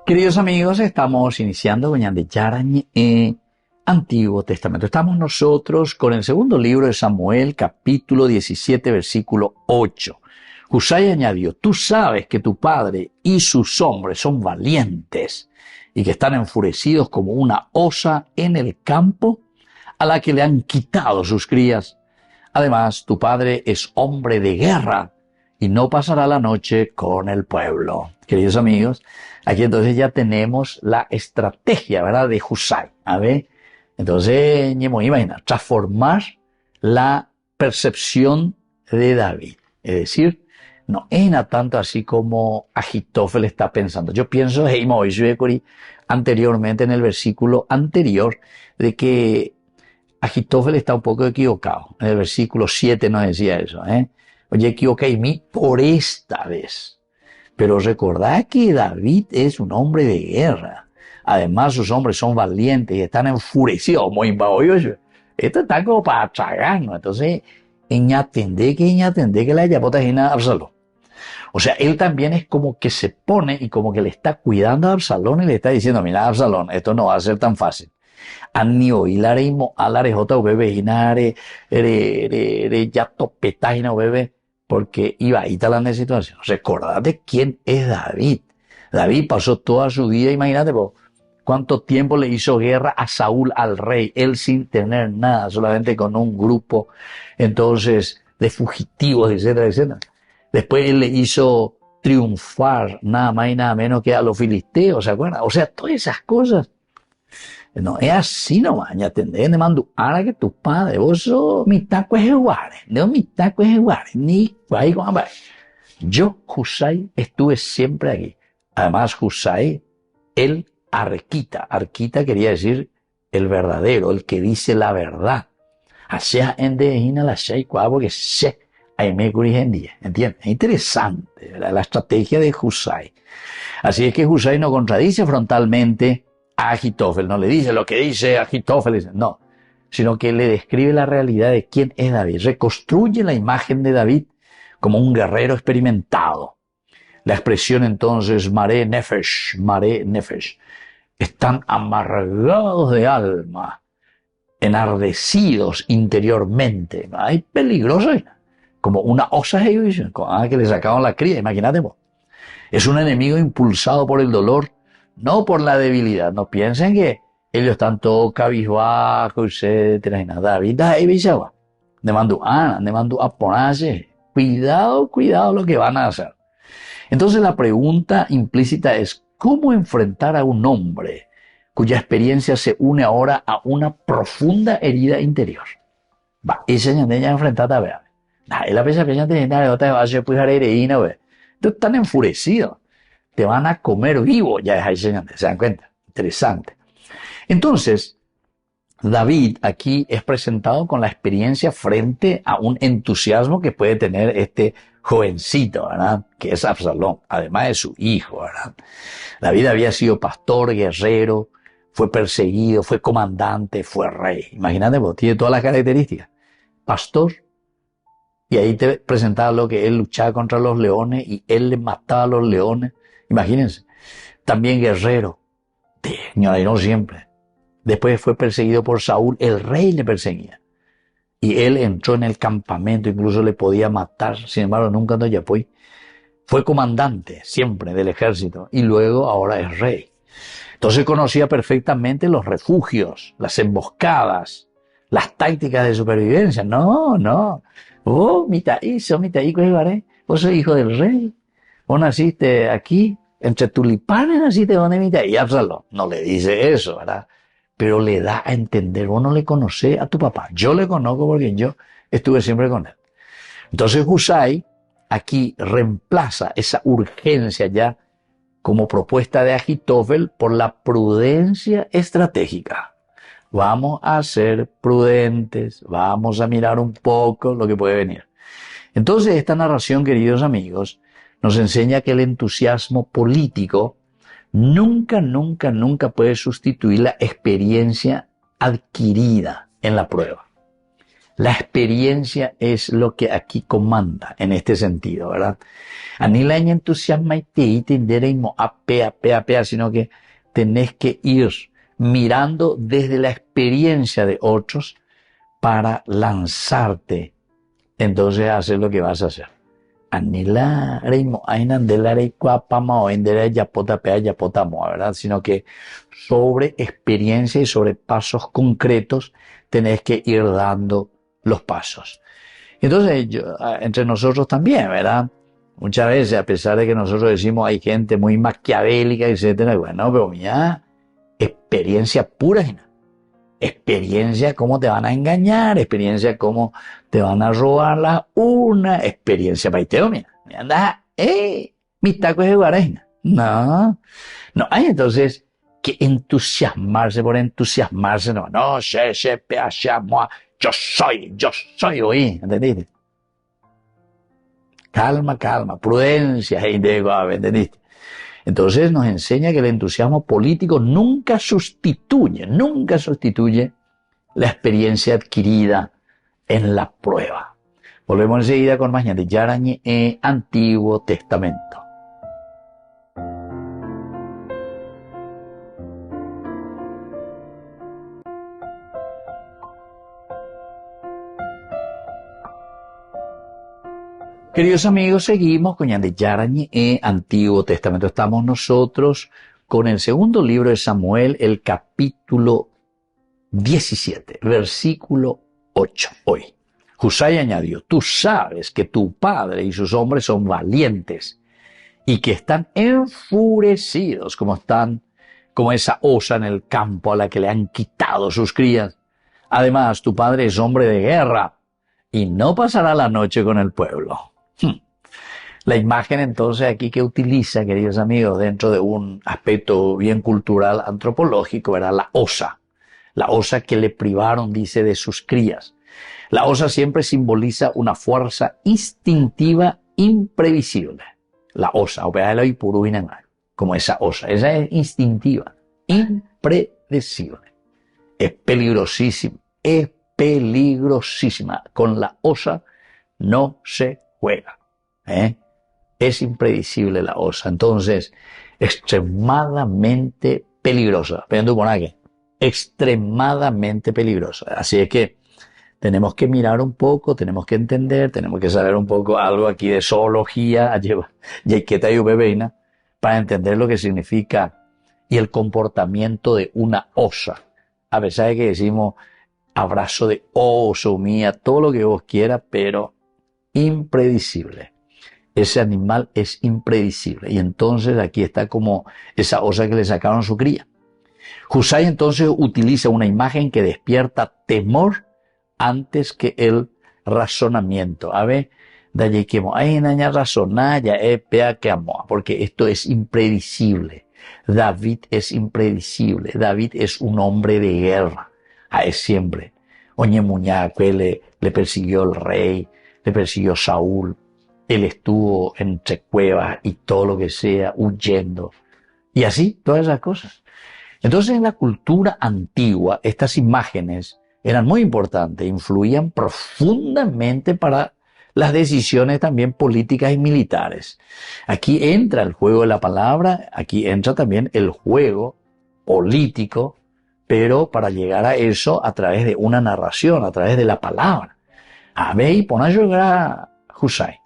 Queridos amigos, estamos iniciando Goñande Yarañ, Antiguo Testamento. Estamos nosotros con el segundo libro de Samuel, capítulo 17, versículo 8. Husai añadió: tú sabes que tu padre y sus hombres son valientes y que están enfurecidos como una osa en el campo a la que le han quitado sus crías. Además, tu padre es hombre de guerra y no pasará la noche con el pueblo. Queridos amigos, aquí entonces ya tenemos la estrategia, ¿verdad?, de Husai. A ver, entonces, imagina, transformar la percepción de David. Es decir, no era tanto así como Ahitófel está pensando. Yo pienso, anteriormente en el versículo anterior, de que Ahitófel está un poco equivocado. En el versículo 7 nos decía eso, ¿eh? Oye, equivoqué mí por esta vez. Pero recordad que David es un hombre de guerra. Además, sus hombres son valientes y están enfurecidos. Esto está como para tragarnos. Entonces, entender que la yapota es a Absalón. O sea, él también es como que se pone y como que le está cuidando a Absalón y le está diciendo: mira, Absalón, esto no va a ser tan fácil. Anio hilare imo alare jota bebé hinare ya topetajina bebé, porque iba ahí tal la situación. Recordad quién es David. David pasó toda su vida, imagínate cuánto tiempo le hizo guerra a Saúl, al rey, él sin tener nada, solamente con un grupo entonces de fugitivos, etcétera, etcétera. Después él le hizo triunfar nada más y nada menos que a los filisteos, ¿se acuerdan? O sea, todas esas cosas. No es así nomás, ya tendré de mando ahora que tu padre, vos sos mi taco es igual, no mi taco es igual, ni guay con hambre. Yo, Husai, estuve siempre aquí. Además, Husai, el arquita quería decir el verdadero, el que dice la verdad. Hacia en de hina la shei porque se hay me día, ¿entiendes? Es interesante, ¿verdad?, la estrategia de Husai. Así es que Husai no contradice frontalmente a Ahitófel, no le dice lo que dice Ahitófel, no, sino que le describe la realidad de quién es David, reconstruye la imagen de David como un guerrero experimentado. La expresión entonces Mare Nefesh, están amargados de alma, enardecidos interiormente, hay peligrosos, como una osa que le sacaban la cría, imagínate vos. Es un enemigo impulsado por el dolor, no por la debilidad. No piensen que ellos están todos cabizbajos, etcétera, y nada. David ahí bichaba. Demando a ponerse. Cuidado lo que van a hacer. Entonces la pregunta implícita es: ¿cómo enfrentar a un hombre cuya experiencia se une ahora a una profunda herida interior? Va, esa ya enfrentada, vea. La pesa de otra va a ser pues hereína, ve. Entonces están enfurecidos. Te van a comer vivo, ya es ahí, señores, ¿se dan cuenta? Interesante. Entonces, David aquí es presentado con la experiencia frente a un entusiasmo que puede tener este jovencito, ¿verdad?, que es Absalón, además de su hijo, ¿verdad? David había sido pastor, guerrero, fue perseguido, fue comandante, fue rey. Imagínate, tiene todas las características. Pastor, y ahí te presentaba lo que él luchaba contra los leones y él le mataba a los leones. Imagínense. También guerrero. Y no siempre. Después fue perseguido por Saúl, el rey le perseguía. Y él entró en el campamento, incluso le podía matar, sin embargo nunca no fue. Fue comandante siempre del ejército y luego ahora es rey. Entonces conocía perfectamente los refugios, las emboscadas, las tácticas de supervivencia. No. Vos sos hijo del rey. Vos naciste aquí, entre tulipanes naciste donde mitad. Y Absalón no le dice eso, ¿verdad? Pero le da a entender: vos no le conocés a tu papá. Yo le conozco porque yo estuve siempre con él. Entonces Husai aquí reemplaza esa urgencia ya como propuesta de Ahitófel por la prudencia estratégica. Vamos a ser prudentes, vamos a mirar un poco lo que puede venir. Entonces esta narración, queridos amigos, nos enseña que el entusiasmo político nunca puede sustituir la experiencia adquirida en la prueba. La experiencia es lo que aquí comanda en este sentido, ¿verdad? A ni la entusiasma y te enderemos a pea, sino que tenés que ir mirando desde la experiencia de otros para lanzarte entonces a hacer lo que vas a hacer. Anila reimo ainan de la pama o endera yapota pea yapota moa, ¿verdad? Sino que sobre experiencia y sobre pasos concretos tenés que ir dando los pasos. Entonces, entre nosotros también, ¿verdad? Muchas veces, a pesar de que nosotros decimos hay gente muy maquiavélica, etcétera, bueno, pero mira, experiencia pura, experiencia cómo te van a engañar, experiencia cómo te van a robar una experiencia paiteo, mira, anda, mi taco es de guaraina. No, no hay entonces que entusiasmarse por entusiasmarse, no, yo soy, oí, ¿entendiste? Calma, prudencia, ¿entendiste? Entonces nos enseña que el entusiasmo político nunca sustituye la experiencia adquirida en la prueba. Volvemos enseguida con más de Yarañe Antiguo Testamento. Queridos amigos, seguimos con Yarañe Antiguo Testamento. Estamos nosotros con el segundo libro de Samuel, el capítulo 17, versículo 8. Hoy, Husai añadió, tú sabes que tu padre y sus hombres son valientes y que están enfurecidos como esa osa en el campo a la que le han quitado sus crías. Además, tu padre es hombre de guerra y no pasará la noche con el pueblo. La imagen entonces aquí que utiliza, queridos amigos, dentro de un aspecto bien cultural antropológico, ¿verdad? La osa que le privaron, dice, de sus crías. La osa siempre simboliza una fuerza instintiva imprevisible. La osa, como esa osa es instintiva, impredecible. Es peligrosísima. Con la osa no se juega. Es impredecible la osa. Entonces, extremadamente peligrosa. Extremadamente peligrosa. Así es que tenemos que mirar un poco, tenemos que entender, tenemos que saber un poco algo aquí de zoología, para entender lo que significa y el comportamiento de una osa. A pesar de que decimos abrazo de oso, mía, todo lo que vos quieras, pero impredecible. Ese animal es impredecible. Y entonces aquí está como esa osa que le sacaron su cría. Husai entonces utiliza una imagen que despierta temor antes que el razonamiento. A ver, porque esto es impredecible. David es impredecible. David es un hombre de guerra. Es siempre. Le persiguió el rey, le persiguió Saúl. Él estuvo entre cuevas y todo lo que sea, huyendo. Y así, todas esas cosas. Entonces, en la cultura antigua, estas imágenes eran muy importantes, influían profundamente para las decisiones también políticas y militares. Aquí entra el juego de la palabra, aquí entra también el juego político, pero para llegar a eso a través de una narración, a través de la palabra. A ver, y pon a llorar a Husai.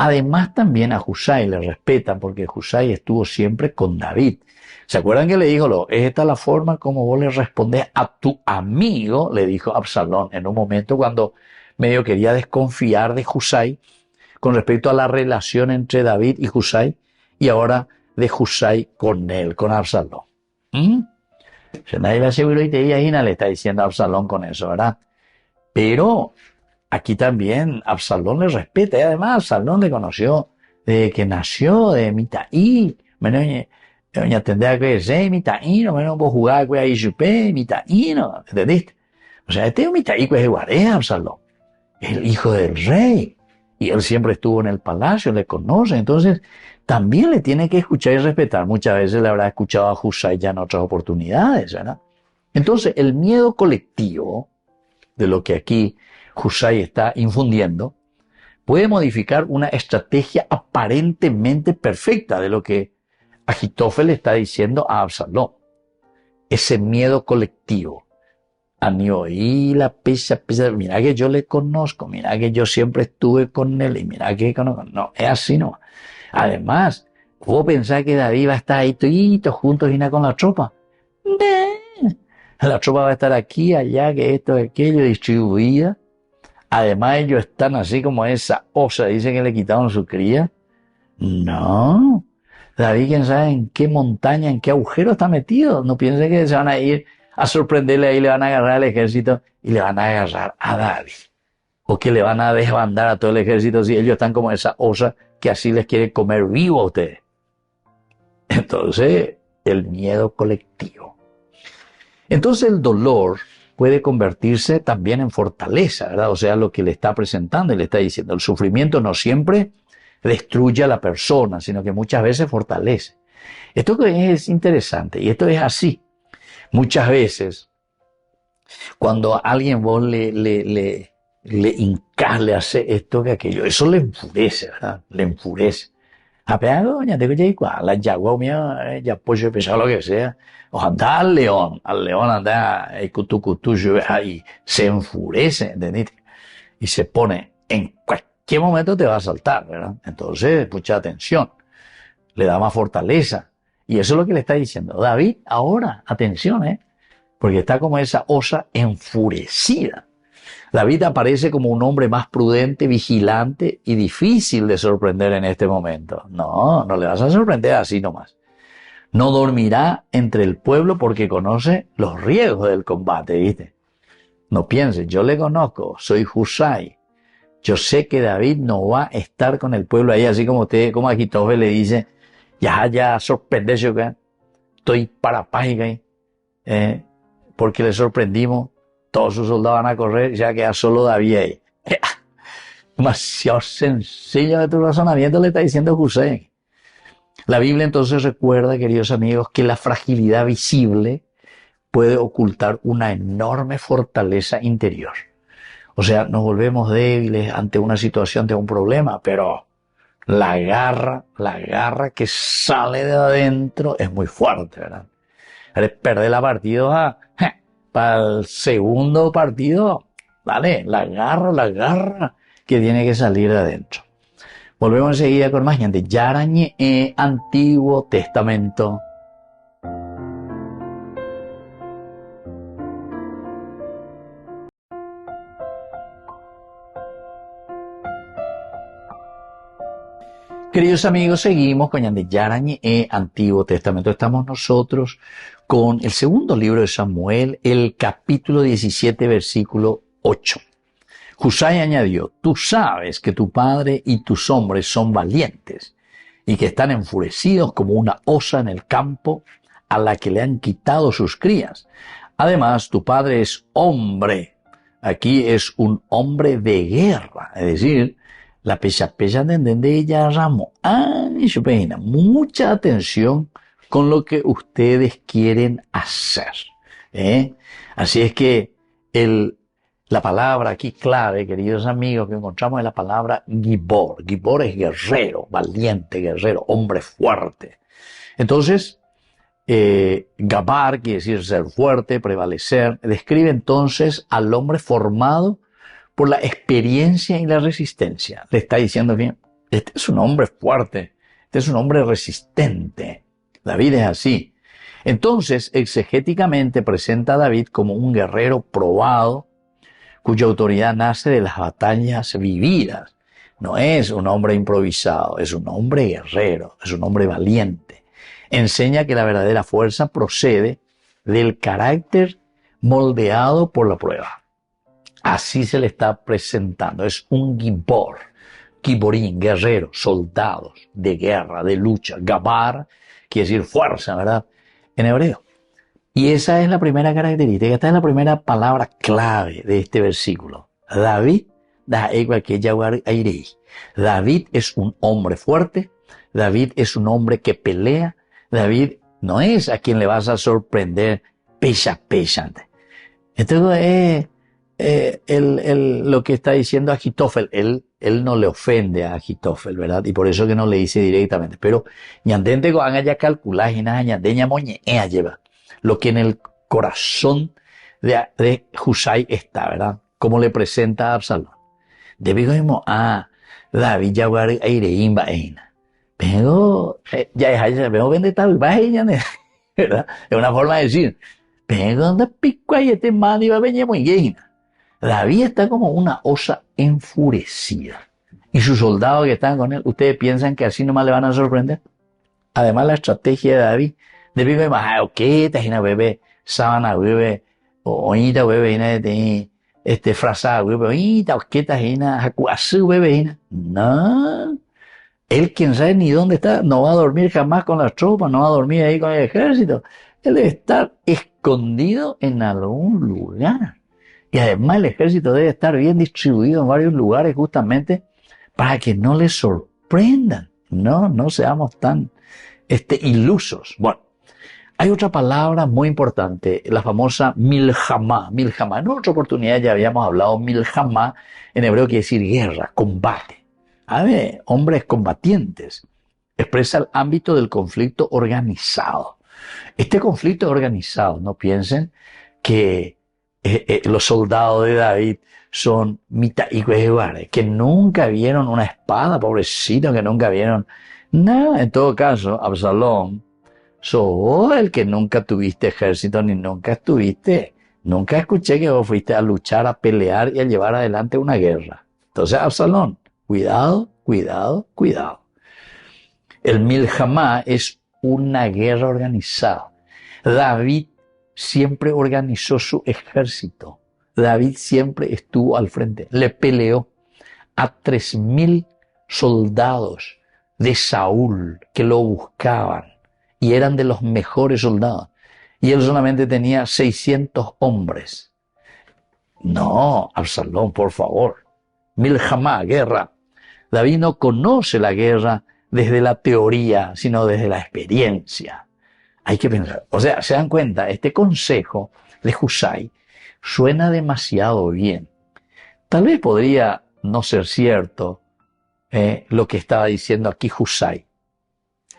Además también a Husai le respetan porque Husai estuvo siempre con David. ¿Se acuerdan que le dijo, esta es la forma como vos le respondés a tu amigo? Le dijo Absalón en un momento cuando medio quería desconfiar de Husai con respecto a la relación entre David y Husai y ahora de Husai con él, con Absalón. Nadie le aseguró y le está diciendo a Absalón con eso, ¿verdad? Pero aquí también Absalón le respeta y además Absalón le conoció de que nació de Mitaí. Doña tendría que decir, Mitaí, no me puedo jugar con ahí Yupé, Mitaí, ¿no? ¿Entendiste? O sea, este es Mitaí que es Guaré, Absalón. Es el hijo del rey. Y él siempre estuvo en el palacio, le conoce. Entonces, también le tiene que escuchar y respetar. Muchas veces le habrá escuchado a Husai ya en otras oportunidades, ¿verdad? Entonces, el miedo colectivo, de lo que aquí Husay está infundiendo, puede modificar una estrategia aparentemente perfecta de lo que Agitofel está diciendo a Absalón. Ese miedo colectivo. Y la pesa, mira que yo le conozco, mira que yo siempre estuve con él y mira que conozco. No, es así no. Además, ¿vos pensás que David va a estar ahí todos juntos y nada con la tropa? La tropa va a estar aquí, allá, que esto, aquello, distribuida. Además, ellos están así como esa osa, dicen que le quitaron su cría. No. David, quién sabe en qué montaña, en qué agujero está metido. No piense que se van a ir a sorprenderle ahí, le van a agarrar al ejército y le van a agarrar a David. O que le van a desbandar a todo el ejército si ellos están como esa osa que así les quiere comer vivo a ustedes. Entonces, el miedo colectivo. Entonces el dolor puede convertirse también en fortaleza, ¿verdad? O sea, lo que le está presentando y le está diciendo. El sufrimiento no siempre destruye a la persona, sino que muchas veces fortalece. Esto es interesante y esto es así. Muchas veces, cuando a alguien vos le hincas, le hace esto que aquello, eso le enfurece, ¿verdad? Le enfurece. Apenas, doña, tengo ya igual, la yagua mía, ya pollo pesado, lo que sea. O anda al león anda, cutu, y se enfurece, ¿entendiste? Y se pone, en cualquier momento te va a saltar, ¿verdad? Entonces, mucha atención. Le da más fortaleza. Y eso es lo que le está diciendo David ahora, atención, porque está como esa osa enfurecida. David aparece como un hombre más prudente, vigilante y difícil de sorprender en este momento. No le vas a sorprender así nomás. No dormirá entre el pueblo porque conoce los riesgos del combate, ¿viste? No pienses, yo le conozco, soy Husay. Yo sé que David no va a estar con el pueblo ahí, así como usted, como Agitofel le dice, ya sorprende yo que estoy para página, porque le sorprendimos, todos sus soldados van a correr, ya queda solo David ahí. Demasiado sencillo de tu razonamiento le está diciendo Husay. La Biblia entonces recuerda, queridos amigos, que la fragilidad visible puede ocultar una enorme fortaleza interior. O sea, nos volvemos débiles ante una situación, ante un problema, pero la garra que sale de adentro es muy fuerte, ¿verdad? Perder la partida para el segundo partido, dale, la garra que tiene que salir de adentro. Volvemos enseguida con más gente. Yarañe Antiguo Testamento. Queridos amigos, seguimos con Yarañe Antiguo Testamento. Estamos nosotros con el segundo libro de Samuel, el capítulo 17, versículo 8. Husay añadió, tú sabes que tu padre y tus hombres son valientes y que están enfurecidos como una osa en el campo a la que le han quitado sus crías. Además, tu padre es hombre. Aquí es un hombre de guerra, es decir, la pecha de ella ramo. Mucha atención con lo que ustedes quieren hacer. Así es que la palabra aquí clave, queridos amigos, que encontramos es la palabra Gibor. Gibor es guerrero, valiente guerrero, hombre fuerte. Entonces, Gabar quiere decir ser fuerte, prevalecer. Describe entonces al hombre formado por la experiencia y la resistencia. Le está diciendo bien, este es un hombre fuerte, este es un hombre resistente. David es así. Entonces, exegéticamente presenta a David como un guerrero probado, cuya autoridad nace de las batallas vividas. No es un hombre improvisado, es un hombre guerrero, es un hombre valiente. Enseña que la verdadera fuerza procede del carácter moldeado por la prueba. Así se le está presentando. Es un gibor, giborín, guerrero, soldados de guerra, de lucha. Gabar quiere decir fuerza, ¿verdad? En hebreo. Y esa es la primera característica, esta es la primera palabra clave de este versículo. David es un hombre fuerte, David es un hombre que pelea, David no es a quien le vas a sorprender pecha. Esto es lo que está diciendo Agitofel, él no le ofende a Agitofel, ¿verdad? Y por eso que no le dice directamente. Pero, ñandente con ya calcular y nada, ñandeña moñea lleva. Lo que en el corazón de Husay está, ¿verdad? Como le presenta a Absalón. Debido a David Yaguar Aireim Baena. Pero, ya es, pero vende tal, Baena, ¿verdad? Es una forma de decir, pero donde pico ahí este man iba a venir muy bien. David está como una osa enfurecida. Y sus soldados que están con él, ¿ustedes piensan que así nomás le van a sorprender? Además, la estrategia de David, de vive más, ok, tajina bebé, sábana bebé, o oñita bebé, frazada bebé, oñita, ok, tajina, jacuazú bebé, no. Él, quién sabe ni dónde está, no va a dormir jamás con las tropas, no va a dormir ahí con el ejército. Él debe estar escondido en algún lugar. Y además el ejército debe estar bien distribuido en varios lugares justamente para que no les sorprendan. No seamos tan ilusos. Bueno, hay otra palabra muy importante, la famosa milhamá. Milhamá, en otra oportunidad ya habíamos hablado, milhamá en hebreo quiere decir guerra, combate. A ver, hombres combatientes. Expresa el ámbito del conflicto organizado. Este conflicto organizado, no piensen que los soldados de David son mitaigueguares, que nunca vieron una espada, pobrecito, que nunca vieron nada. En todo caso, Absalón, sos el que nunca tuviste ejército ni nunca escuché que vos fuiste a luchar, a pelear y a llevar adelante una guerra. Entonces, Absalón, cuidado, cuidado, cuidado. El Milhamá es una guerra organizada. David siempre organizó su ejército. David siempre estuvo al frente. Le peleó a 3.000 soldados de Saúl que lo buscaban y eran de los mejores soldados. Y él solamente tenía 600 hombres. No, Absalón, por favor. Milhamá, guerra. David no conoce la guerra desde la teoría, sino desde la experiencia. Hay que pensar. O sea, se dan cuenta, este consejo de Husay suena demasiado bien. Tal vez podría no ser cierto lo que estaba diciendo aquí Husay,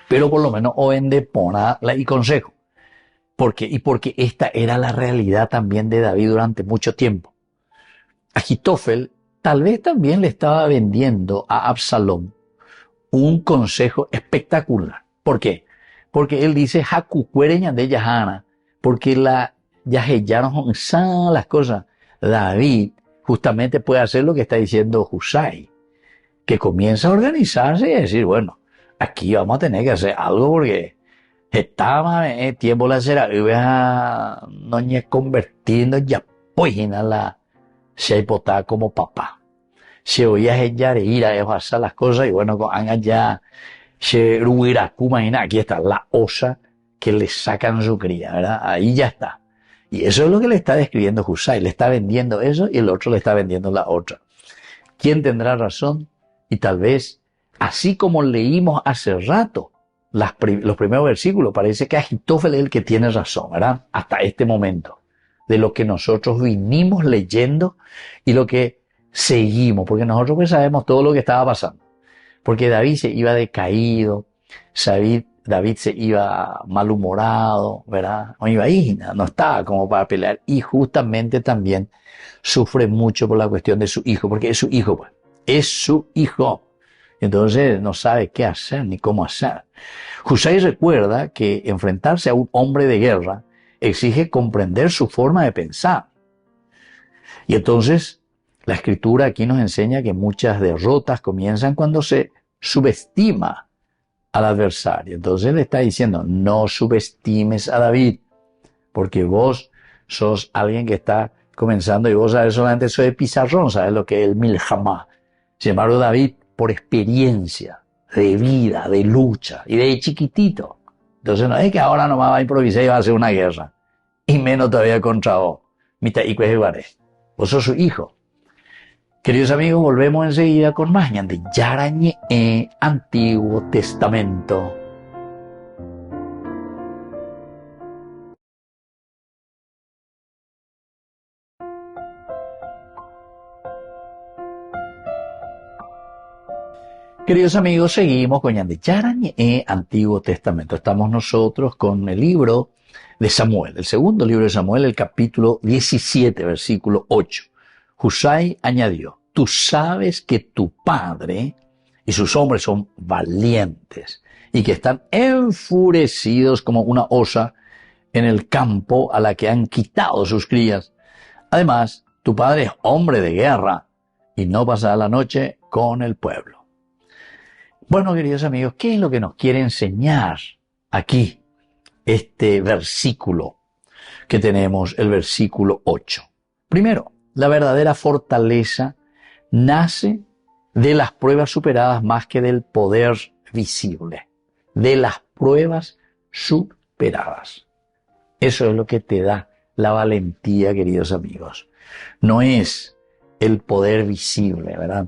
pero por lo menos Oende pone y consejo. ¿Por qué? Y porque esta era la realidad también de David durante mucho tiempo. Agitofel tal vez también le estaba vendiendo a Absalón un consejo espectacular. ¿Por qué? Porque él dice, Hakucuereña de Yahana, porque ya son las cosas. David justamente puede hacer lo que está diciendo Husay, que comienza a organizarse y a decir, bueno, aquí vamos a tener que hacer algo porque estaba tiempo la será, no ñe convirtiendo ya pues en la se hipotá como papá. Se oía ella ir a pasar las cosas y bueno, con ya se imagina, aquí está la osa que le sacan su cría, ¿verdad? Ahí ya está. Y eso es lo que le está describiendo Husay, le está vendiendo eso y el otro le está vendiendo la otra. ¿Quién tendrá razón? Y tal vez, así como leímos hace rato los primeros versículos, parece que Agitofel es el que tiene razón, ¿verdad? Hasta este momento, de lo que nosotros vinimos leyendo y lo que seguimos, porque nosotros pues sabemos todo lo que estaba pasando. Porque David se iba decaído, David se iba malhumorado, ¿verdad? No iba ahí, no estaba como para pelear. Y justamente también sufre mucho por la cuestión de su hijo, porque es su hijo, pues. Es su hijo. Entonces no sabe qué hacer ni cómo hacer. Husay recuerda que enfrentarse a un hombre de guerra exige comprender su forma de pensar. Y entonces la escritura aquí nos enseña que muchas derrotas comienzan cuando se subestima al adversario. Entonces le está diciendo, no subestimes a David, porque vos sos alguien que está comenzando y vos sabes solamente eso de pizarrón, sabes lo que es el milhamá. Sin embargo, David, por experiencia de vida, de lucha y de chiquitito. Entonces no es que ahora nomás va a improvisar y va a hacer una guerra. Y menos todavía contra vos. Vos sos su hijo. Queridos amigos, volvemos enseguida con más de Yarañe Antiguo Testamento. Queridos amigos, seguimos con Yandecharan Antiguo Testamento. Estamos nosotros con el libro de Samuel, el segundo libro de Samuel, el capítulo 17, versículo 8. Husai añadió: tú sabes que tu padre y sus hombres son valientes y que están enfurecidos como una osa en el campo a la que han quitado sus crías. Además, tu padre es hombre de guerra y no pasará la noche con el pueblo. Bueno, queridos amigos, ¿qué es lo que nos quiere enseñar aquí este versículo que tenemos, el versículo 8? Primero, la verdadera fortaleza nace de las pruebas superadas más que del poder visible. De las pruebas superadas. Eso es lo que te da la valentía, queridos amigos. No es el poder visible, ¿verdad?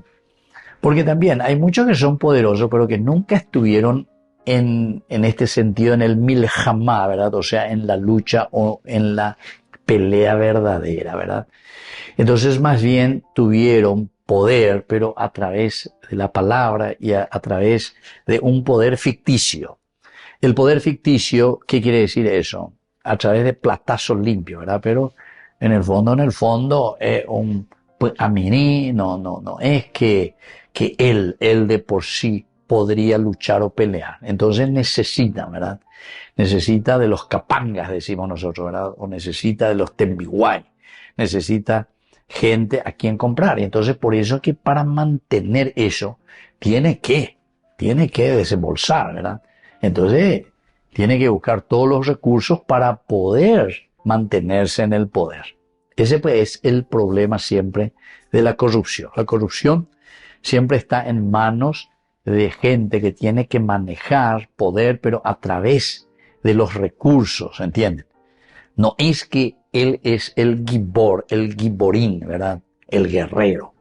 Porque también hay muchos que son poderosos, pero que nunca estuvieron en este sentido, en el milhamá, ¿verdad? O sea, en la lucha o en la pelea verdadera, ¿verdad? Entonces, más bien tuvieron poder, pero a través de la palabra y a través de un poder ficticio. El poder ficticio, ¿qué quiere decir eso? A través de platazos limpios, ¿verdad? Pero en el fondo, pues a mí no es que él de por sí podría luchar o pelear. Entonces necesita, ¿verdad? Necesita de los capangas, decimos nosotros, ¿verdad? O necesita de los tembiguay. Necesita gente a quien comprar. Y entonces por eso es que para mantener eso, tiene que desembolsar, ¿verdad? Entonces, tiene que buscar todos los recursos para poder mantenerse en el poder. Ese pues es el problema siempre de la corrupción. La corrupción siempre está en manos de gente que tiene que manejar poder, pero a través de los recursos, ¿entienden? No es que él es el gibor, el giborín, ¿verdad? El guerrero.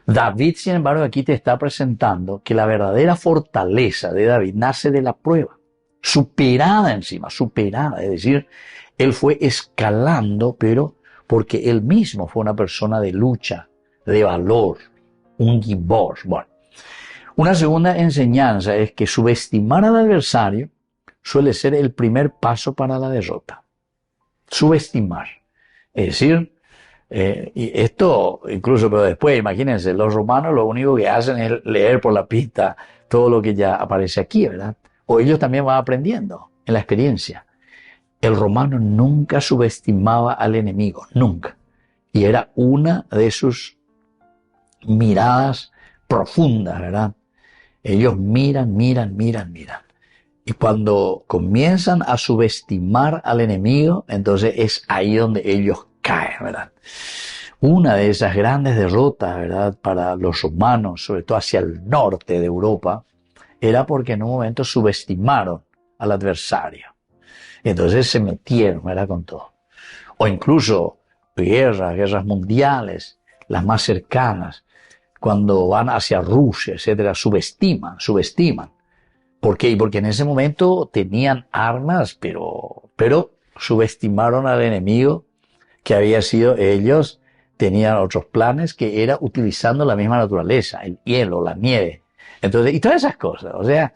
David, sin embargo, aquí te está presentando que la verdadera fortaleza de David nace de la prueba. Superada, es decir, él fue escalando, pero porque él mismo fue una persona de lucha, de valor, un gibor. Bueno, una segunda enseñanza es que subestimar al adversario suele ser el primer paso para la derrota. Subestimar. Es decir, y esto incluso, pero después, imagínense, los romanos lo único que hacen es leer por la pista todo lo que ya aparece aquí, ¿verdad? O ellos también van aprendiendo en la experiencia. El romano nunca subestimaba al enemigo, nunca. Y era una de sus miradas profundas, ¿verdad? Ellos miran. Y cuando comienzan a subestimar al enemigo, entonces es ahí donde ellos caen, ¿verdad? Una de esas grandes derrotas, ¿verdad?, para los romanos, sobre todo hacia el norte de Europa, era porque en un momento subestimaron al adversario. Entonces se metieron, ¿verdad?, con todo. O incluso guerras mundiales, las más cercanas, cuando van hacia Rusia, etcétera, subestiman. ¿Por qué? Porque en ese momento tenían armas, pero subestimaron al enemigo, que había sido ellos, tenían otros planes, que era utilizando la misma naturaleza, el hielo, la nieve. Entonces, y todas esas cosas, o sea,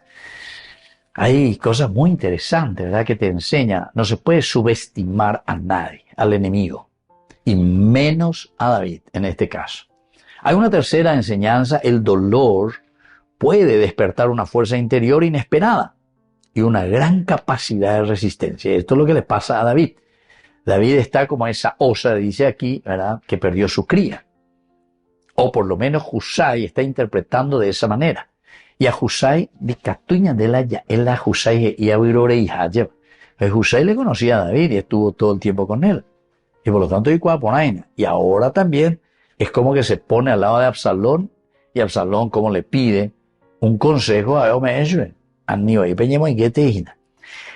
hay cosas muy interesantes, ¿verdad?, que te enseña. No se puede subestimar a nadie, al enemigo, y menos a David en este caso. Hay una tercera enseñanza: el dolor puede despertar una fuerza interior inesperada y una gran capacidad de resistencia. Esto es lo que le pasa a David. David está como esa osa, dice aquí, ¿verdad?, que perdió su cría. O por lo menos Husai está interpretando de esa manera. Y a Husai, de Catuña de la ya, él a Husai y a Virore y Hayev. Husai le conocía a David y estuvo todo el tiempo con él. Y por lo tanto, y ahora también es como que se pone al lado de Absalón, y Absalón como le pide un consejo a Omeeshwe.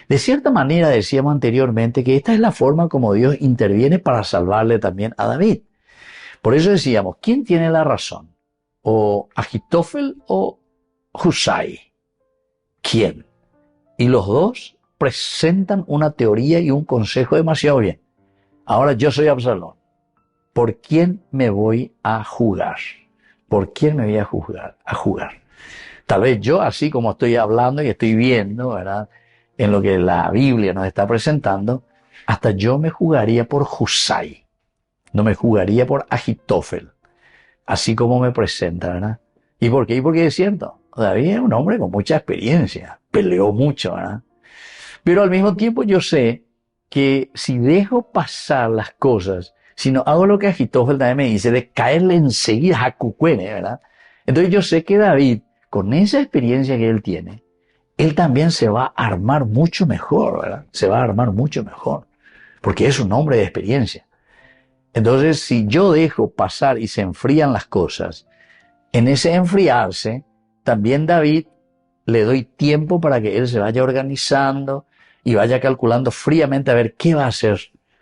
De cierta manera decíamos anteriormente que esta es la forma como Dios interviene para salvarle también a David. Por eso decíamos, ¿quién tiene la razón? ¿O Ahitofel o Husai? ¿Quién? Y los dos presentan una teoría y un consejo demasiado bien. Ahora yo soy Absalón. ¿Por quién me voy a jugar? ¿Por quién me voy a jugar? Tal vez yo, así como estoy hablando y estoy viendo, ¿verdad?, en lo que la Biblia nos está presentando, hasta yo me jugaría por Husai, no me jugaría por Agitofel, así como me presenta, ¿verdad? ¿Y por qué? Y porque es cierto, David es un hombre con mucha experiencia, peleó mucho, ¿verdad? Pero al mismo tiempo yo sé que si dejo pasar las cosas, si no hago lo que Agitofel también me dice, de caerle enseguida a Cucuene, ¿verdad? Entonces yo sé que David, con esa experiencia que él tiene, él también se va a armar mucho mejor, ¿verdad? Se va a armar mucho mejor, porque es un hombre de experiencia. Entonces, si yo dejo pasar y se enfrían las cosas, en ese enfriarse, también David le doy tiempo para que él se vaya organizando y vaya calculando fríamente a ver qué va a hacer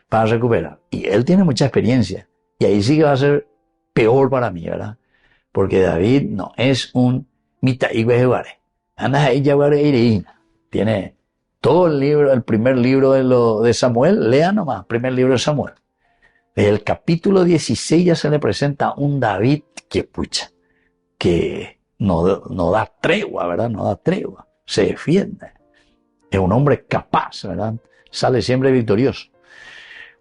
para recuperar. Y él tiene mucha experiencia. Y ahí sí que va a ser peor para mí, ¿verdad? Porque David no es un mitaigüejuare. Anda ahí ya tiene todo el libro, el primer libro de Samuel, lea nomás, primer libro de Samuel. Desde el capítulo 16 ya se le presenta un David que pucha, que no da tregua, ¿verdad? No da tregua, se defiende. Es un hombre capaz, ¿verdad? Sale siempre victorioso.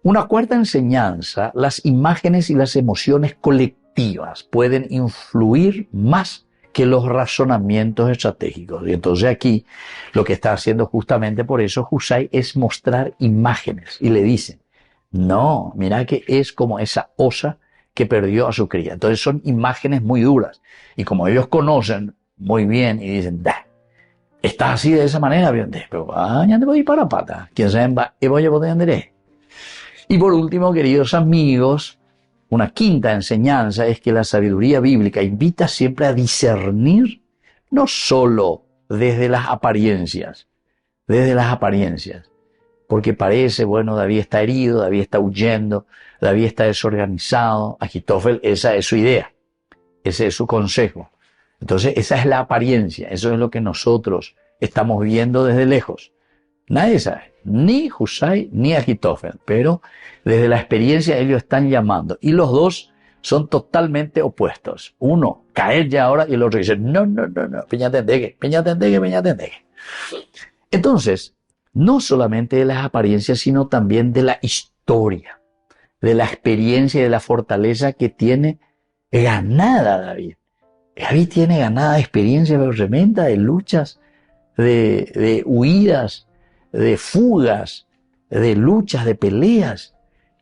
Una cuarta enseñanza, las imágenes y las emociones colectivas pueden influir más que los razonamientos estratégicos. Y entonces aquí lo que está haciendo justamente por eso Husai es mostrar imágenes. Y le dicen, no, mira que es como esa osa que perdió a su cría. Entonces son imágenes muy duras. Y como ellos conocen muy bien y dicen, está así de esa manera, pero ya te voy para pata. ¿Quién sabe? Y voy a poder entender. Y por último, queridos amigos, una quinta enseñanza es que la sabiduría bíblica invita siempre a discernir no solo desde las apariencias, porque parece, bueno, David está herido, David está huyendo, David está desorganizado. Agitofel, esa es su idea, ese es su consejo. Entonces, esa es la apariencia, eso es lo que nosotros estamos viendo desde lejos. Nadie sabe, ni Husai ni Agitofel, pero desde la experiencia ellos están llamando. Y los dos son totalmente opuestos. Uno cae ya ahora y el otro dice, no, peñatendegue. Entonces, no solamente de las apariencias, sino también de la historia, de la experiencia y de la fortaleza que tiene ganada David. David tiene ganada experiencia tremenda de luchas, de huidas, de fugas, de luchas, de peleas,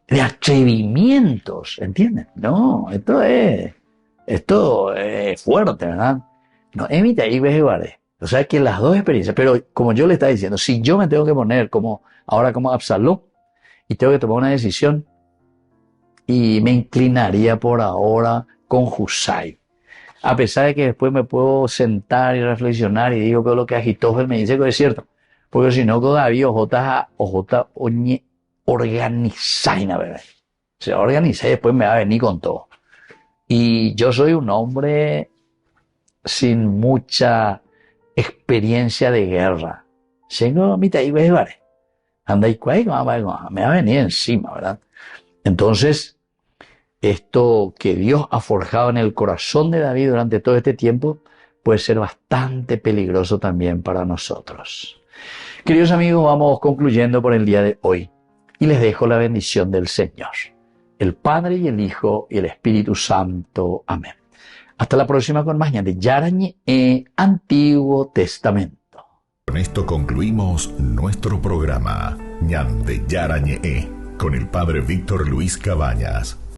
de atrevimientos, ¿entienden? No, esto es fuerte, ¿verdad? No, emite ahí ves. O sea que las dos experiencias, pero como yo le estaba diciendo, si yo me tengo que poner ahora como Absalón y tengo que tomar una decisión, y me inclinaría por ahora con Husai. A pesar de que después me puedo sentar y reflexionar y digo que lo que Agitofel me dice que es cierto. Porque si no, todavía ojota organizaina, bebé. Se organiza y después me va a venir con todo. Y yo soy un hombre sin mucha experiencia de guerra. Tengo mitad y vale. Anda y me va a venir encima, ¿verdad? Entonces, esto que Dios ha forjado en el corazón de David durante todo este tiempo puede ser bastante peligroso también para nosotros. Queridos amigos, vamos concluyendo por el día de hoy y les dejo la bendición del Señor, el Padre y el Hijo y el Espíritu Santo. Amén. Hasta la próxima con más de Yarañe Antiguo Testamento. Con esto concluimos nuestro programa Ñande Yarañe con el Padre Víctor Luis Cabañas.